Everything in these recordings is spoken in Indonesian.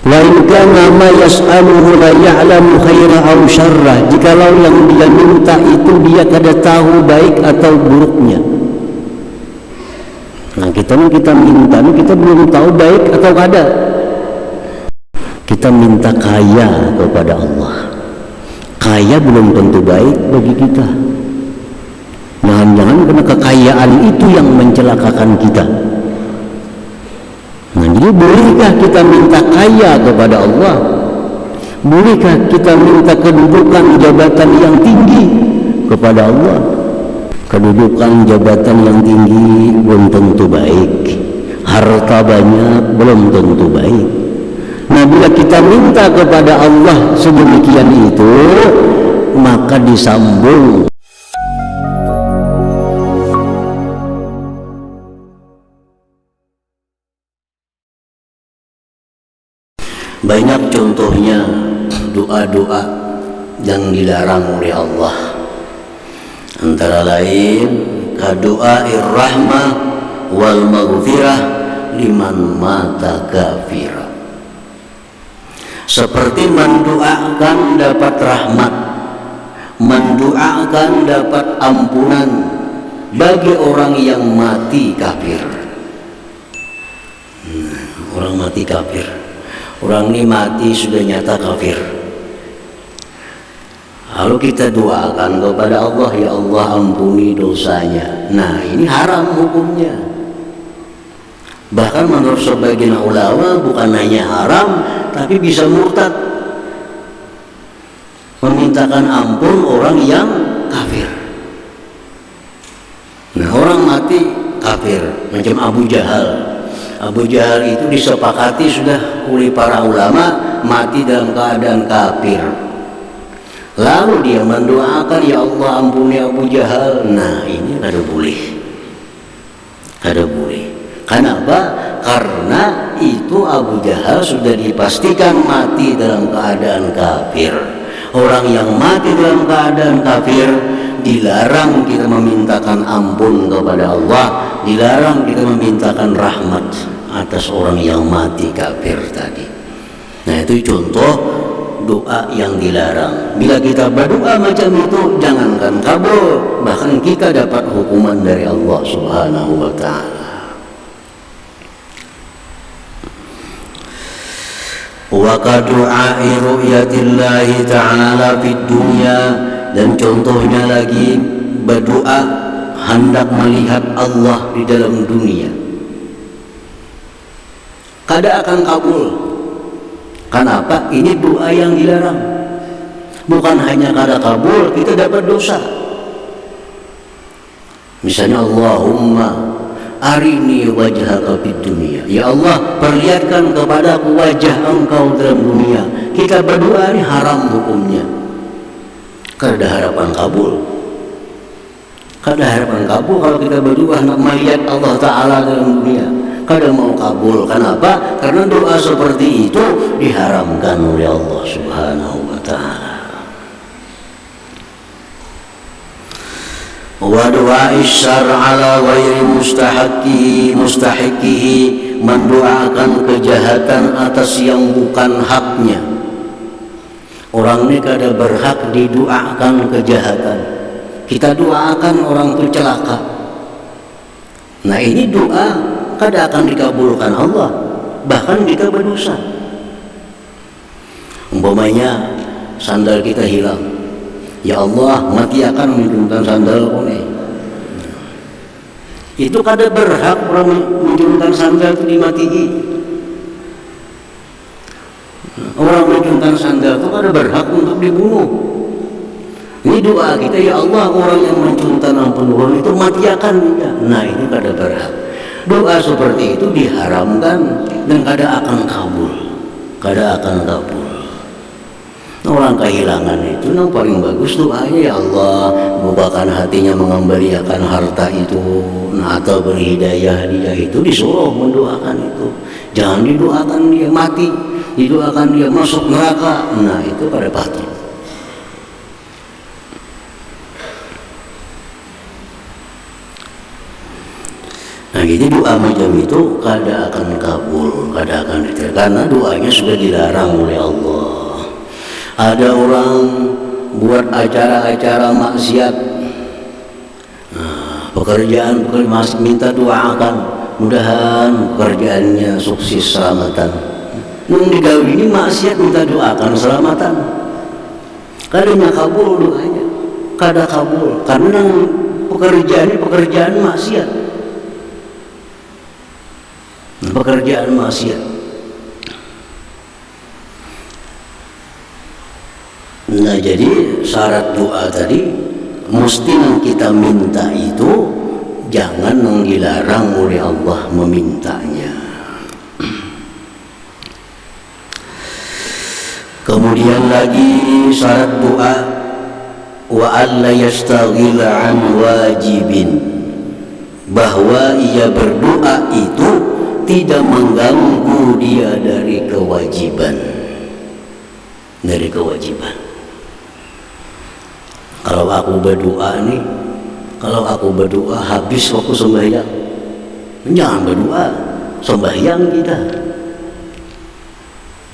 Wa in kana ma yas'aluhu la ya'lamu khaira aw syarra, jikalau yang dia minta itu dia kada tahu baik atau buruknya. Nah, kita minta, kita belum tahu baik atau kada. Kita minta kaya kepada Allah. Kaya belum tentu baik bagi kita. Jangan-jangan karena kekayaan itu yang mencelakakan kita. Nah, jadi bolehkah kita minta kaya kepada Allah? Bolehkah kita minta kedudukan jabatan yang tinggi kepada Allah? Kedudukan jabatan yang tinggi belum tentu baik. Harta banyak belum tentu baik. Nah, bila kita minta kepada Allah sedemikian itu, maka disambung. Banyak contohnya doa-doa yang dilarang oleh Allah. Antara lain kadoa'ir rahmah wal maghfirah liman mata kafira. Seperti mendoakan dapat rahmat, mendoakan dapat ampunan bagi orang yang mati kafir. Orang mati kafir, orang ini mati sudah nyata kafir. Lalu kita doakan kepada Allah, ya Allah ampuni dosanya. Nah, ini haram hukumnya. Bahkan menurut sebagian ulama bukan hanya haram, tapi bisa murtad, memintakan ampun orang yang kafir. Nah, orang mati kafir macam Abu Jahal. Abu Jahal itu disepakati sudah oleh para ulama mati dalam keadaan kafir. Lalu dia mendoakan, ya Allah ampuni Abu Jahal. Nah, ini kada boleh. Kada boleh. Kenapa? Karena itu Abu Jahal sudah dipastikan mati dalam keadaan kafir. Orang yang mati dalam keadaan kafir dilarang kita memintakan ampun kepada Allah, dilarang kita memintakan rahmat atas orang yang mati kafir tadi. Nah, itu contoh doa yang dilarang. Bila kita berdoa macam itu, jangankan kabul, bahkan kita dapat hukuman dari Allah Subhanahu wa ta'ala. Wa kadu'ai ru'yatillahi ta'ala fid dunya, dan contohnya lagi berdoa hendak melihat Allah di dalam dunia, kada akan kabul. Kenapa? Ini doa yang dilarang. Bukan hanya kada kabul, kita dapat dosa. Misalnya, Allahumma arini wajhaka fid dunia, ya Allah perlihatkan kepadaku wajah engkau dalam dunia. Kita berdoa ini haram hukumnya. Kada harapan kabul. Kada harapan kabul kalau kita berdoa nak melihat Allah Ta'ala dalam dunia. Kada mau kabul. Kenapa? Karena doa seperti itu diharamkan oleh Allah Subhanahu wa ta'ala. Wa du'a isyar ala ghairi mustahiqihi, mendoakan kejahatan atas yang bukan haknya. Orang ini kada berhak didoakan kejahatan. Kita doakan orang itu celaka. Nah, ini doa kada akan dikabulkan Allah, bahkan kita berdosa. Umpamanya sandal kita hilang, ya Allah mati akan menurunkan sandal kone. Itu kada berhak orang menurunkan sandal itu dimatii. Orang menurunkan sandal itu kada berhak untuk dibunuh. Ini doa kita, ya Allah orang yang menurunkan ampun itu mati akan dia. Nah, ini kada berhak. Doa seperti itu diharamkan dan kada akan kabul. Kada akan kabul. Orang kehilangan itu yang paling bagus doanya, ya Allah bukakan hatinya mengembalikan harta itu, nah, atau beri hidayah dia. Itu disuruh mendoakan itu. Jangan didoakan dia mati, didoakan dia masuk neraka. Nah, itu kada patut. Nah, jadi Jadi doa macam itu kada akan kabul, kada akan diterima, karena doanya sudah dilarang oleh Allah. Ada orang buat acara-acara maksiat, pekerjaan masih minta doakan, mudahan pekerjaannya sukses selamatan. Nung digawe ini maksiat minta doakan selamatan, kadanya kabul doanya, kada kabul karena pekerjaan maksiat. Pekerjaan maksiat. Nah, jadi syarat doa tadi mesti yang kita minta itu jangan yang dilarang oleh Allah memintanya. Kemudian lagi syarat doa wa alla yastaghila an wajibin, bahwa ia berdoa itu tidak mengganggu dia dari kewajiban. Kalau aku berdoa nih, kalau aku berdoa habis waktu sembahyang, jangan berdoa, sembahyang kita.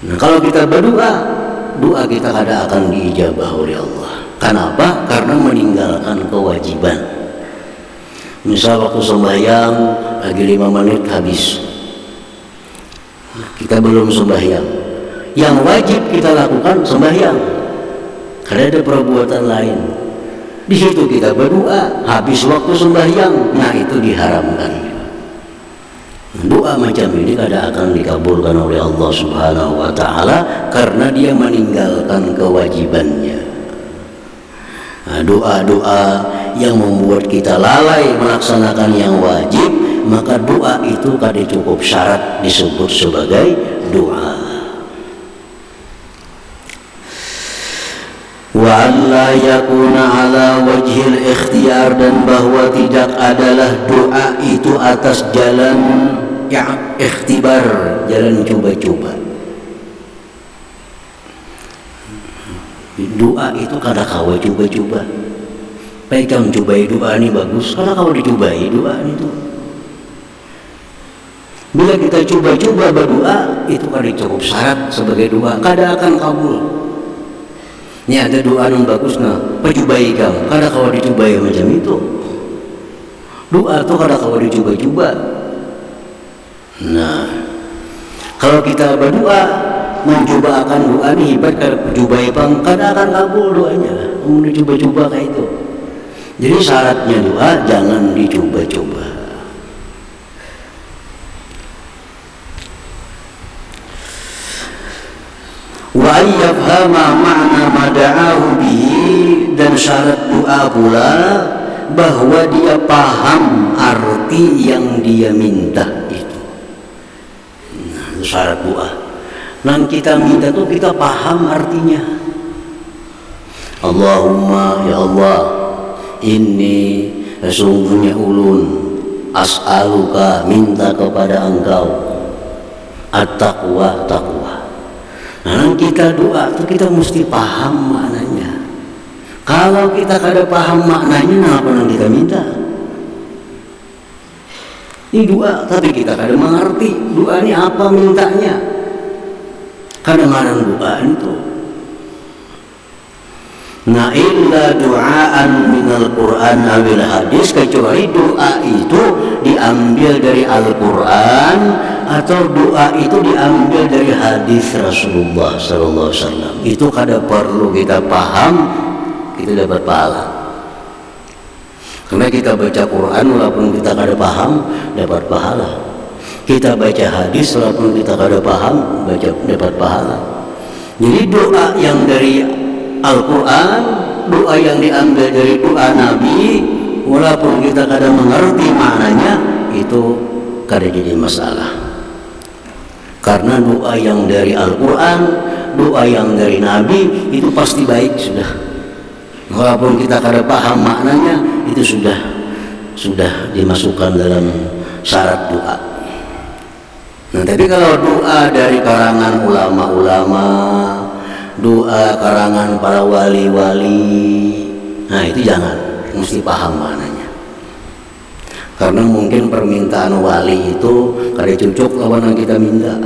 Nah, kalau kita berdoa, doa kita kada akan diijabah oleh Allah. Kenapa? Karena meninggalkan kewajiban. Misal waktu sembahyang lagi 5 menit habis, kita belum sembahyang. Yang wajib kita lakukan sembahyang, karena ada perbuatan lain. Di situ kita berdoa, habis waktu sembahyang, nah itu diharamkan. Doa macam ini kada akan dikabulkan oleh Allah Subhanahu wa Ta'ala karena dia meninggalkan kewajibannya. Nah, doa-doa yang membuat kita lalai melaksanakan yang wajib, maka doa itu kada cukup syarat disebut sebagai doa. Wa alla yakuna ala wajhil ikhtiyar, dan bahwa tidak adalah doa itu atas jalan yang ikhtibar, jalan coba-coba. Doa itu kada kawa coba-coba. Pegang cobai doa ini bagus, kada kawa dicobai doa itu. Bila kita coba-coba berdoa, itu kada cukup syarat sebagai doa, kada akan kabul. Ini ada doa yang bagus, nah percobai kamu, kada kau dicobai macam itu. Doa itu kada kau dicoba-coba. Nah, kalau kita berdoa mencoba akan doa ini hebat, kada percobai bang, kada akan kabul doanya. Mau dicoba-coba kayak itu. Jadi syaratnya doa jangan dicoba-coba. Wa ayyafhama ma'na mada'ahu bihi, dan syarat doa pula bahwa dia paham arti yang dia minta itu. Nah, itu syarat doa. Nang kita minta tuh kita paham artinya. Allahumma ya Allah, ini sesungguhnya ulun as'aluka, minta kepada engkau at-taqwa, taqwa. Nah, kita doa itu kita mesti paham maknanya. Kalau kita kada paham maknanya, apa yang kita minta? Ini doa, tapi kita kada mengerti doa ini apa mintanya. Kadang-kadang doa itu, nah illa doaan minal Quran awil hadis, kecuali doa itu diambil dari Al-Quran atau doa itu diambil dari hadis Rasulullah Sallallahu Alaihi Wasallam. Itu kada perlu kita paham, kita dapat pahala. Karena kita baca Quran walaupun kita kada paham, dapat pahala. Kita baca hadis walaupun kita kada paham, dapat pahala. Jadi doa yang dari Al-Quran, doa yang diambil dari doa Nabi, walaupun kita kada mengerti maknanya, itu kada jadi masalah. Karena doa yang dari Al-Quran, doa yang dari Nabi itu pasti baik sudah. Walaupun kita kada paham maknanya, itu sudah dimasukkan dalam syarat doa. Nah, tapi kalau doa dari karangan ulama-ulama, doa karangan para wali-wali, nah itu jangan, mesti paham maknanya. Karena mungkin permintaan wali itu kada cocok lawan yang kita minta.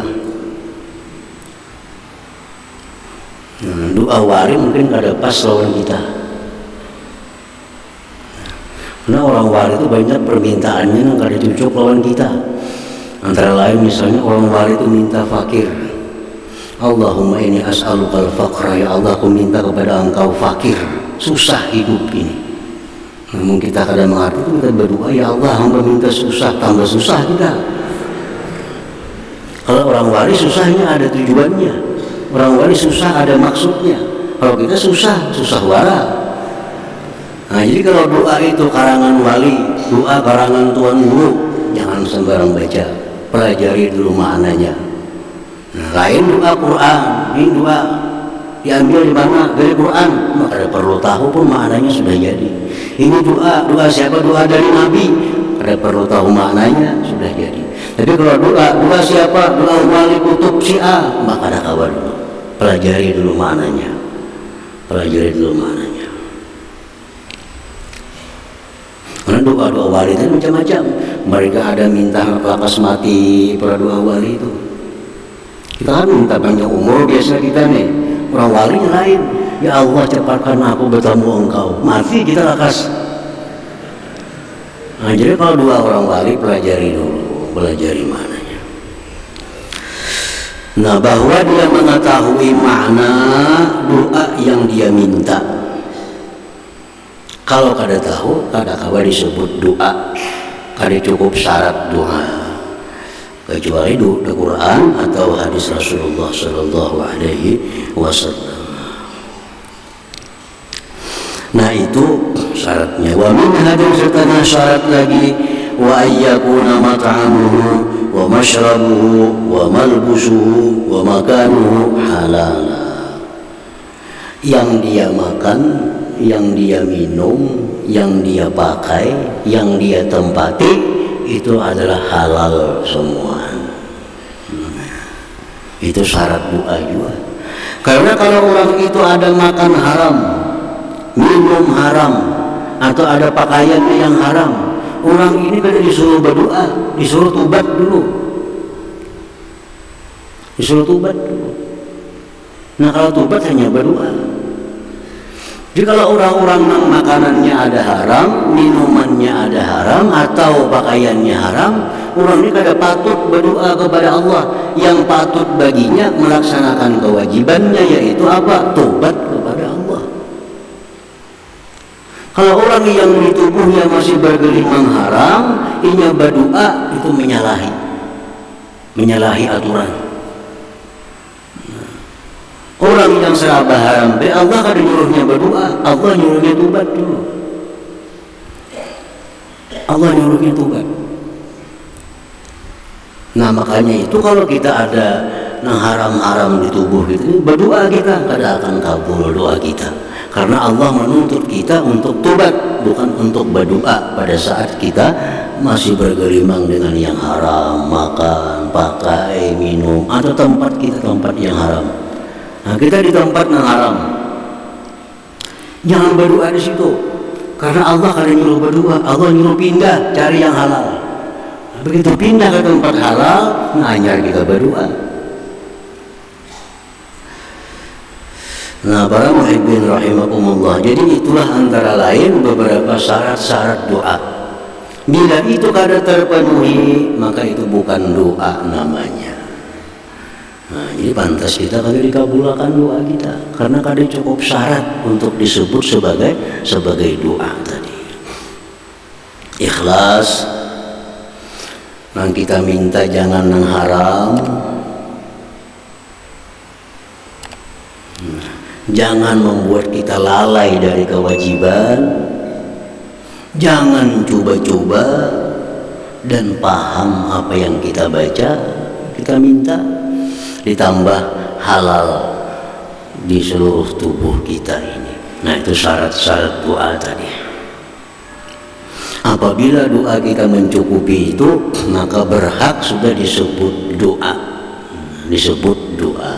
Doa wali mungkin kada pas lawan kita. Karena orang wali itu banyak permintaannya yang kada cocok lawan kita. Antara lain misalnya orang wali itu minta fakir. Allahumma inni as'alukal faqra, ya Allah aku minta kepada engkau fakir, susah hidup ini. Namun kita kadang mengerti itu, kita berdoa, ya Allah hamba minta susah, tambah susah kita. Kalau orang wali susahnya ada tujuannya, orang wali susah ada maksudnya. Kalau kita susah, susah wara. Nah jadi kalau doa itu karangan wali, doa karangan Tuan Guru, jangan sembarang baca, pelajari dulu maknanya. Nah, lain doa Quran, ini doa diambil di mana? Dari Quran, maka ada perlu tahu pun maknanya sudah jadi. Ini doa siapa? Doa dari Nabi, ada perlu tahu maknanya sudah jadi. Tapi kalau doa siapa? Doa wali kutub Syiah, maka ada kabar dulu. Pelajari dulu maknanya, pelajari dulu maknanya. Karena doa wali itu macam-macam. Mereka ada minta lakas mati para doa wali itu. Kita kan minta panjang umur biasa kita nih. Orang wali lain, ya Allah cepatkan aku bertemu engkau. Mati kita lakas. Nah jadi kalau doa orang wali pelajari dulu, pelajari maknanya. Nah bahwa dia mengetahui makna doa yang dia minta. Kalau kada tahu, kada kawa disebut doa, kada cukup syarat doa. Kecuali doa Quran atau hadis Rasulullah Sallallahu Alaihi Wasallam. Nah itu syaratnya. Wa min hadin serta syarat lagi wa ayyakuna mat'amuhu wa mashrabuhu wa malbusuhu wa makanuhu halala. Yang dia makan, yang dia minum, yang dia pakai, yang dia tempati itu adalah halal semua. Itu syarat doa juga. Karena kalau orang itu ada makan haram, minum haram, atau ada pakaiannya yang haram, orang ini kan disuruh berdoa, disuruh tobat dulu. Disuruh tobat dulu. Nah kalau tobat hanya berdoa. Jadi kalau orang-orang yang makanannya ada haram, minumannya ada haram, atau pakaiannya haram, orang ini kada patut berdoa kepada Allah. Yang patut baginya melaksanakan kewajibannya, yaitu apa? Tobat kepada Allah. Kalau orang yang di tubuhnya masih bergelimang haram, inya berdoa itu menyalahi aturan. Orang yang serabah haram, Allah kan nyuruhnya berdoa, Allah nyuruhnya tobat dulu. Allah nyuruhnya tobat. Nah makanya itu kalau kita ada yang haram-haram di tubuh gitu, berdoa kita kada akan kabul doa kita. Karena Allah menuntut kita untuk tobat, bukan untuk berdoa pada saat kita masih bergelimang dengan yang haram, makan, pakai, minum, atau tempat yang haram. Nah kita di tempat yang haram, jangan berdoa di situ, karena Allah kada nyuruh berdoa, Allah nyuruh pindah cari yang halal. Nah, begitu pindah ke tempat halal, hanya kita berdoa. Nah para muhibbin rahimakumullah, jadi itulah antara lain beberapa syarat-syarat doa. Bila itu kada terpenuhi, maka itu bukan doa namanya. Nah, jadi pantas kita kada dikabulkan doa kita karena kada cukup syarat untuk disebut sebagai doa tadi. Ikhlas, yang kita minta jangan yang haram, jangan membuat kita lalai dari kewajiban, jangan coba-coba, dan paham apa yang kita baca, kita minta. Ditambah halal di seluruh tubuh kita ini. Nah itu syarat-syarat doa tadi. Apabila doa kita mencukupi itu, maka berhak sudah disebut doa. Disebut doa.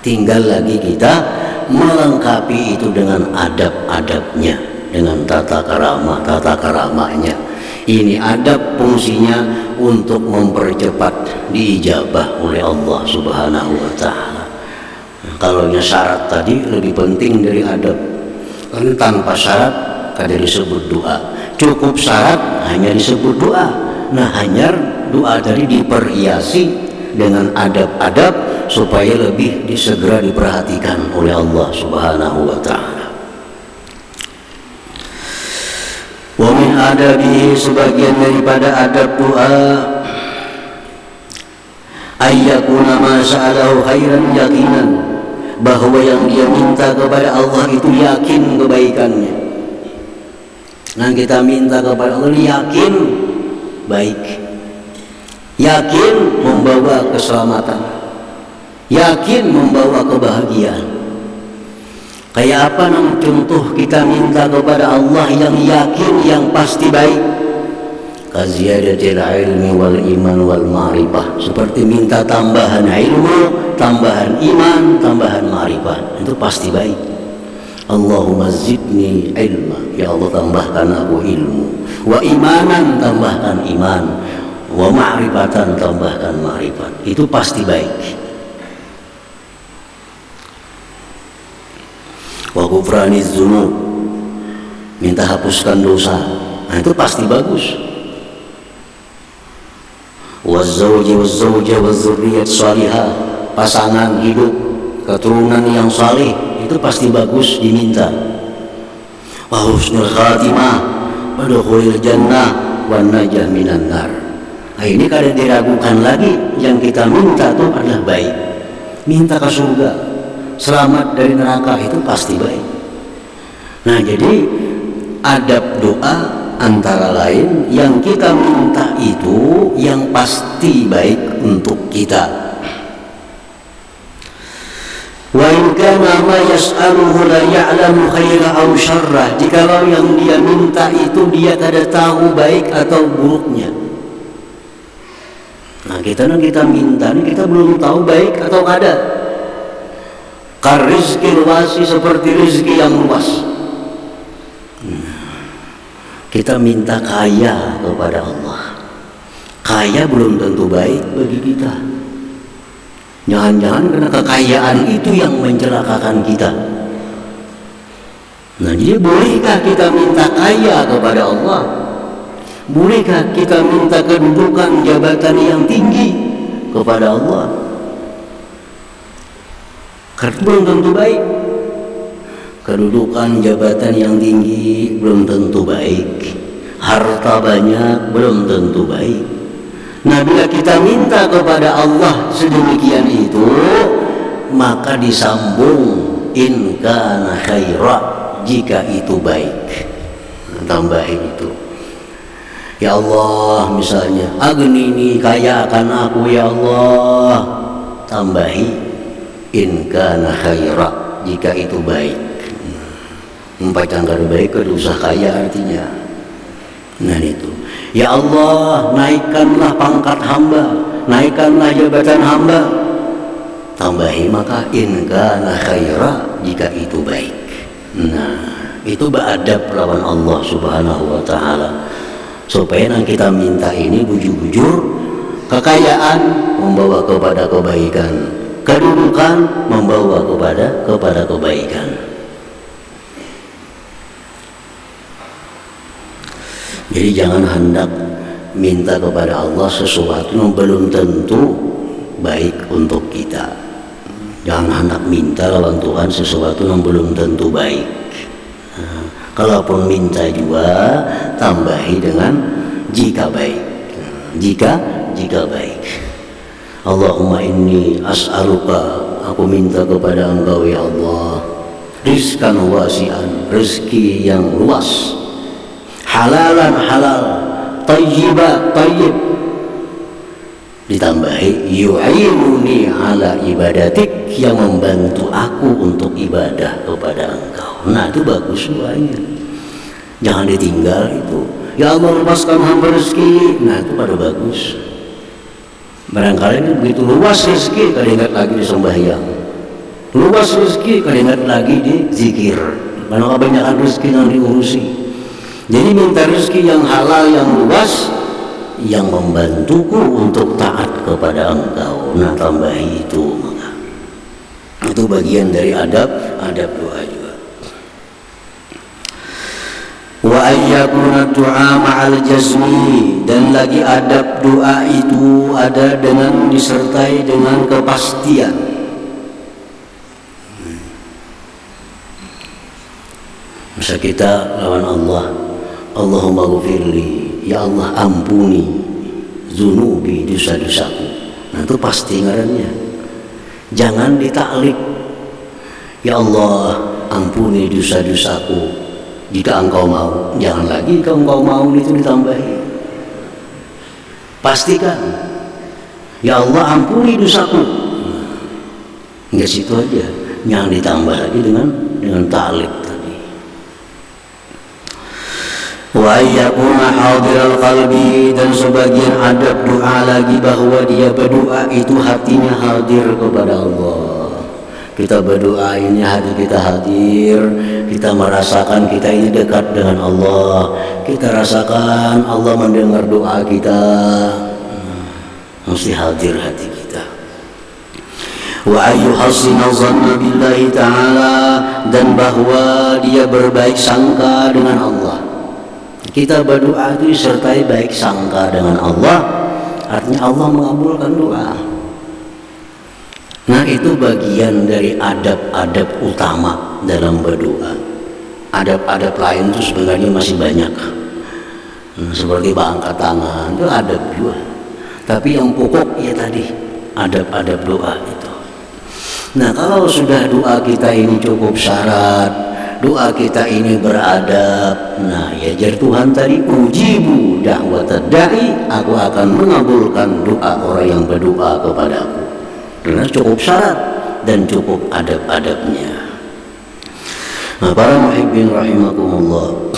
Tinggal lagi kita melengkapi itu dengan adab-adabnya, dengan tata keramanya. Ini adab fungsinya untuk mempercepat diijabah oleh Allah Subhanahu wa Ta'ala. Kalau syarat tadi lebih penting dari adab. Kan tanpa syarat kada disebut doa. Cukup syarat hanya disebut doa. Nah, hanya doa tadi diperhiasi dengan adab-adab supaya lebih segera diperhatikan oleh Allah Subhanahu wa Ta'ala. Wa min adabihi, sebagian daripada adab doa, ayyakuna ma sa'alahu khairan yakinan, bahwa yang dia minta kepada Allah itu yakin kebaikannya. Nah, kita minta kepada Allah yakin baik, yakin membawa keselamatan, yakin membawa kebahagiaan. Kayak apa contoh kita minta kepada Allah yang yakin, yang pasti baik? Kaziyadatil ilmi wal iman wal ma'rifah, seperti minta tambahan ilmu, tambahan iman, tambahan ma'rifah, itu pasti baik. Allahumma zidni ilma, ya Allah tambahkan aku ilmu, wa imanan, tambahkan iman, wa ma'rifatan, tambahkan ma'rifat, itu pasti baik. Wa ghufraniz dzunub, minta hapuskan dosa, nah itu pasti bagus. Wazzauji wazzauja wazzurriyat shalihah, pasangan hidup, keturunan yang saleh, itu pasti bagus diminta. Wa husnul khatimah, wa dukhulil jannah wan najah minan nar. Nah, ini kada diragukan lagi, yang kita minta itu adalah baik. Minta ke surga, selamat dari neraka, itu pasti baik. Nah, jadi adab doa antara lain yang kita minta itu yang pasti baik untuk kita. Wa in kana ma yas'aluhu la ya'lamu khaira aw syarrah, jikalau yang dia minta itu dia kada tahu baik atau buruknya. Nah, kita minta ini kita belum tahu baik atau kada. Rizki luasi, seperti rizki yang luas. Kita minta kaya kepada Allah, kaya belum tentu baik bagi kita. Jangan-jangan karena kekayaan itu yang mencelakakan kita. Nah, jadi bolehkah kita minta kaya kepada Allah? Bolehkah kita minta kedudukan jabatan yang tinggi kepada Allah? Karena belum tentu baik. Kedudukan jabatan yang tinggi belum tentu baik, harta banyak belum tentu baik. Nah, bila kita minta kepada Allah sedemikian itu, maka disambung in kana khaira, jika itu baik. Tambahin itu, ya Allah, misalnya agni kaya akan aku ya Allah, tambahi in kana khaira, jika itu baik. Membaca anggar baik ke usah kaya artinya. Nah, itu ya Allah, naikkanlah pangkat hamba, naikkanlah jabatan hamba, tambahi maka in kana khaira, jika itu baik. Nah, itu beradab lawan Allah Subhanahu wa Ta'ala, supaya yang kita minta ini bujur-bujur. Kekayaan membawa kepada kebaikan, kedudukan membawa kepada kebaikan. Jadi jangan hendak minta kepada Allah sesuatu yang belum tentu baik untuk kita. Jangan hendak minta lawan Tuhan sesuatu yang belum tentu baik. Nah, kalaupun minta juga tambahi dengan jika baik. Jika baik. Allahumma inni as'aluka, aku minta kepada Engkau ya Allah, rizkan wasi'an, rezeki yang luas, halalan halal, tayyiba tayyib, ditambahi yu'inuni ala ibadatik, yang membantu aku untuk ibadah kepada Engkau. Nah, itu bagus doanya, jangan ditinggal itu. Ya Allah, lepaskan hamba rezeki. Nah, itu pada bagus. Barangkali ini begitu luas rezeki, kada ingat lagi di sembahyang, luas rezeki kada ingat lagi di zikir, karena kebanyakan rezeki yang diurusi. Jadi minta rezeki yang halal, yang luas, yang membantuku untuk taat kepada Engkau. Nah, tambahi itu, maka itu bagian dari adab doa juga. Wa ayyakuna du'a ma'al jazmi, dan lagi adab doa itu ada dengan disertai dengan kepastian. Masa kita lawan Allah, Allahumma ghfirli, ya Allah ampuni zunubi, dosa-dosaku. Nah itu pasti ngarannya. Jangan ditaklif, ya Allah ampuni dosa-dosaku jika Engkau mau. Jangan lagi kalau Engkau mau itu ditambahi. Pastikan, ya Allah ampuni dosaku. Enggak situ aja, jangan ditambah lagi dengan taklif. Wa ayyakuna hadiral qalbi, dan sebagian adab doa lagi bahwa dia berdoa itu hatinya hadir kepada Allah. Kita berdoa ini hati kita hadir, kita merasakan kita ini dekat dengan Allah, kita rasakan Allah mendengar doa kita. Mesti hadir hati kita. Wa ayyuhassina dhanna billahi ta'ala, dan bahwa dia berbaik sangka dengan Allah. Kita berdoa itu disertai baik sangka dengan Allah, artinya Allah mengabulkan doa. Nah itu bagian dari adab-adab utama dalam berdoa. Adab-adab lain itu sebenarnya masih banyak, seperti angkat tangan itu adab juga. Tapi yang pokok ya tadi adab-adab doa itu. Nah kalau sudah doa kita ini cukup syarat, doa kita ini beradab, nah ya jar Tuhan tadi, ujibu da'watad da'i, aku akan mengabulkan doa orang yang berdoa kepadaku. Karena cukup syarat dan cukup adab-adabnya. Nah para muhibbin rahimakumullah,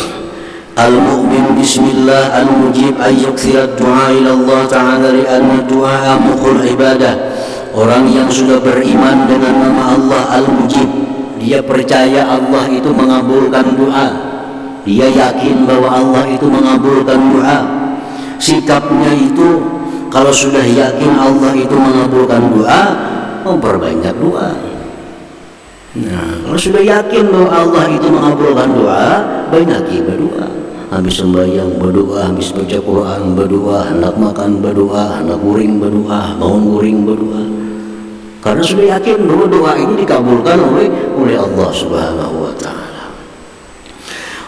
al-mu'min bismillah al-mujib ayyuksirat du'a ila Allah ta'ala li'anna du'a mukhul ibadah. Orang yang sudah beriman dengan nama Allah al-mujib, dia percaya Allah itu mengabulkan doa, dia yakin bahwa Allah itu mengabulkan doa. Sikapnya itu kalau sudah yakin Allah itu mengabulkan doa, memperbanyak doa. Nah kalau sudah yakin bahwa Allah itu mengabulkan doa, banyaki berdoa. Habis sembahyang berdoa, habis baca Quran berdoa, hendak makan berdoa, hendak guring berdoa, bangun guring berdoa. Karena sudah yakin bahwa doa ini dikabulkan oleh Allah Subhanahu wa taala.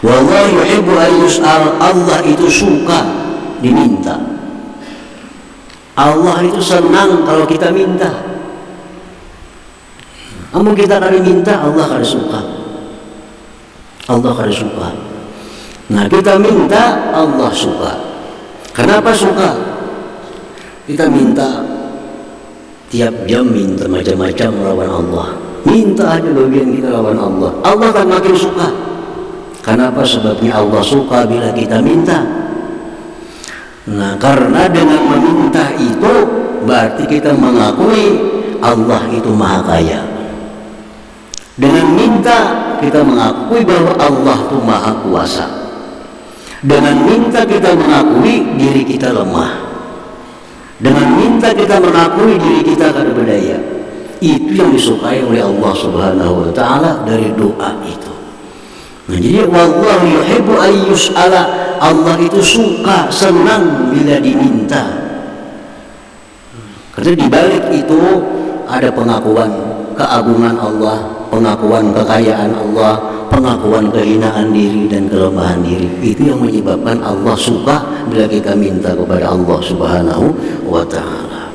Wallahu yuhibbu an yus'al, Allah itu suka diminta. Allah itu senang kalau kita minta. Amun kita kali minta, Allah kali suka. Allah kali suka. Nah kita minta, Allah suka. Kenapa suka? Kita minta tiap jam, minta macam-macam lawan Allah. Minta aja bagian kita lawan Allah, Allah akan makin suka. Kenapa? Sebabnya Allah suka bila kita minta. Nah karena dengan meminta itu berarti kita mengakui Allah itu maha kaya. Dengan minta kita mengakui bahwa Allah itu maha kuasa. Dengan minta kita mengakui diri kita lemah. Dengan minta kita mengakui diri kita kada berdaya. Itu yang disukai oleh Allah Subhanahu wa taala dari doa itu. Nah, jadi wallahu yuhibbu an yus'ala, Allah itu suka, senang bila diminta. Karena di balik itu ada pengakuan keagungan Allah, pengakuan kekayaan Allah, pengakuan kehinaan diri dan kelemahan diri. Itu yang menyebabkan Allah suka bila kita minta kepada Allah Subhanahu wa taala.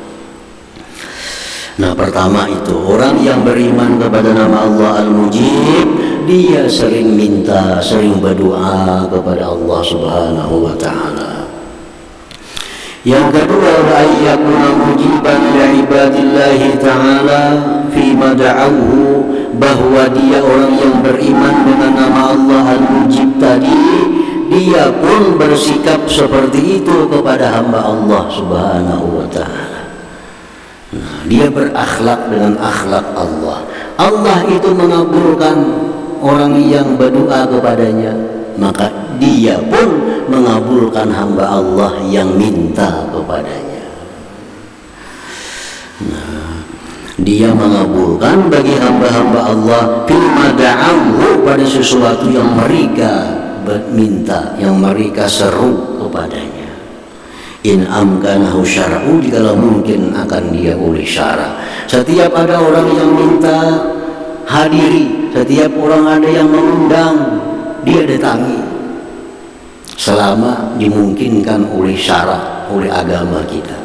Nah pertama itu orang yang beriman kepada nama Allah Al-Mujib, dia sering minta, sering berdoa kepada Allah Subhanahu wa taala. Yang kedua, ayyakuna mujiban li ibadillahi ta'ala fi ma da'awhu, bahwa dia orang yang beriman dengan nama Allah Al-Mujib tadi, dia pun bersikap seperti itu kepada hamba Allah Subhanahu wa ta'ala. Nah, dia berakhlak dengan akhlak Allah. Allah itu mengabulkan orang yang berdoa kepadanya, maka dia pun mengabulkan hamba Allah yang minta kepadanya. Nah, dia mengabulkan bagi hamba-hamba Allah fima da'ahu, pada sesuatu yang mereka minta, yang mereka seru kepadanya. In amkanahu syar'u, jikalau mungkin akan dia oleh syara. Setiap ada orang yang minta, hadiri. Setiap orang ada yang mengundang, dia datangi, selama dimungkinkan oleh syara, oleh agama kita.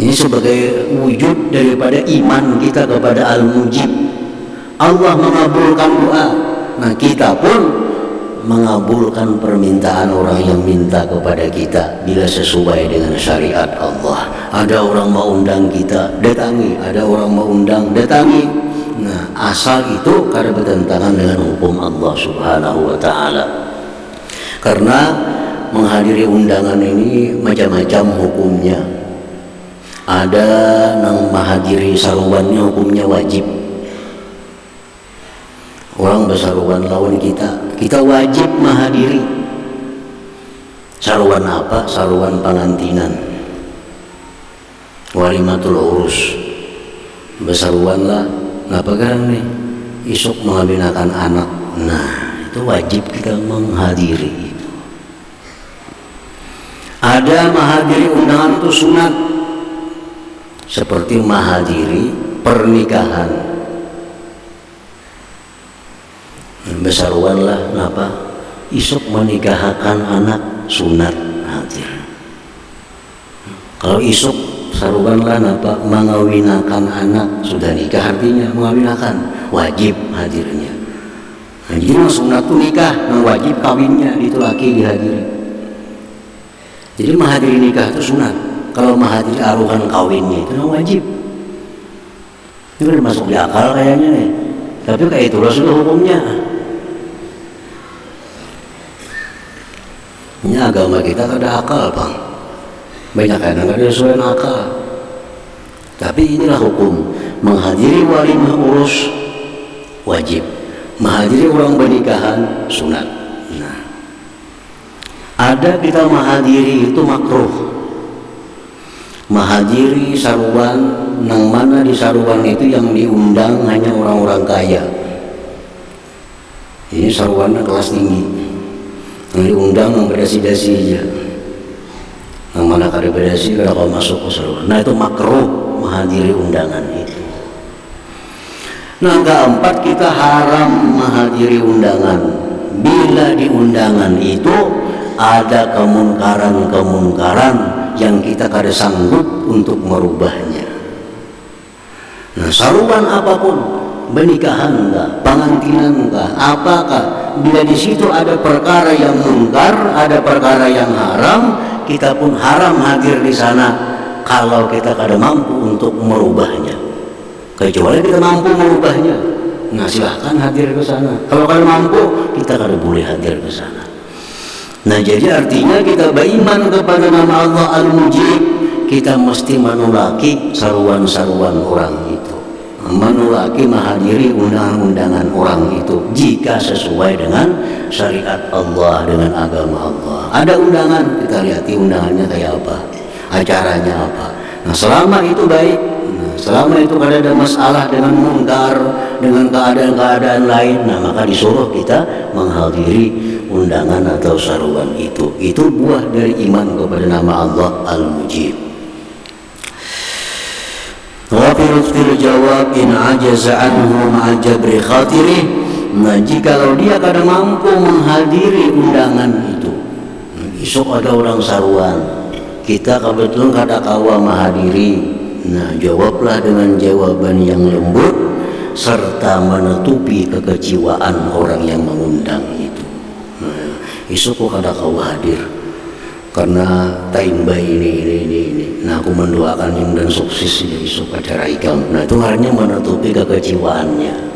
Ini sebagai wujud daripada iman kita kepada Al-Mujib. Allah mengabulkan doa. Nah, kita pun mengabulkan permintaan orang yang minta kepada kita bila sesuai dengan syariat Allah. Ada orang mau undang kita, datangi. Ada orang mau undang, datangi. Nah, asal itu karena bertentangan dengan hukum Allah Subhanahu wa ta'ala. Karena menghadiri undangan ini macam-macam hukumnya. Ada yang menghadiri saruannya hukumnya wajib. Orang bersaruan lawan kita wajib menghadiri. Saruan apa? Saruan pengantinan, walimatul urus. Bersaruanlah, ngapa kan nih? Isuk mengawinkan anak. Nah, itu wajib kita menghadiri. Ada menghadiri undangan itu sunat, seperti menghadiri pernikahan. Besaruanlah napa isuk menikahkan anak sunat hadir. Kalau isuk saruanlah napa mengawinakan anak sudah nikah, artinya mengawinakan wajib hadirnya. Nah, jadi sunat itu nikah, wajib kawinnya itu laki dihadiri. Jadi menghadiri nikah itu sunat. Kalau menghadiri aruhan kawinnya itu wajib. Ini udah masuk di akal kayaknya nih. Tapi kayak itu sudah hukumnya. Ini agama kita ada akal, Bang. Banyak yang nggak ada sesuai akal. Tapi inilah hukum. Menghadiri walimah urus wajib. Menghadiri orang pernikahan sunat. Nah, ada kita menghadiri itu makruh. Menghadiri saruan, nang mana di saruan itu yang diundang hanya orang-orang kaya. Ini saruannya kelas tinggi. Yang diundang yang berdasi-dasi aja. Yang mana kada berdasi kada kau masuk ke saruan. Nah, itu makruh menghadiri undangan itu. Nah, keempat, kita haram menghadiri undangan bila di undangan itu ada kemungkaran-kemungkaran yang kita kada sanggup untuk merubahnya. Nah, saruan apapun, pernikahan enggak, pengantinan enggak, apakah, bila di situ ada perkara yang mungkar, ada perkara yang haram, kita pun haram hadir di sana kalau kita kada mampu untuk merubahnya. Kecuali kita mampu merubahnya, nah silahkan hadir ke sana. Kalau kada mampu, kita kada boleh hadir ke sana. Nah, jadi artinya kita beriman kepada nama Allah Al-Mujib, kita mesti menolaki saruan-saruan orang itu, menolaki menghadiri undangan-undangan orang itu jika sesuai dengan syariat Allah, dengan agama Allah. Ada undangan, kita lihati undangannya kayak apa, acaranya apa. Nah, selama itu baik, selama itu kada ada masalah dengan mungkar, dengan keadaan-keadaan lain, nah maka disuruh kita menghadiri undangan atau saruan itu. Itu buah dari iman kepada nama Allah Al-Mujib. Wa fil jawab in ajaza anhu ma'a jabri khatirih. Nah, jikalau dia kada mampu menghadiri undangan itu, esok ada orang saruan, kita kebetulan kada kawa menghadiri. Nah, jawablah dengan jawaban yang lembut serta menutupi kekecewaan orang yang mengundang itu. Nah, esok kok kada kau hadir karena taimba ini. Nah, aku mendoakan yang dan sukses ya esok acara ikam. Nah, itu hanya menutupi kekecewaannya.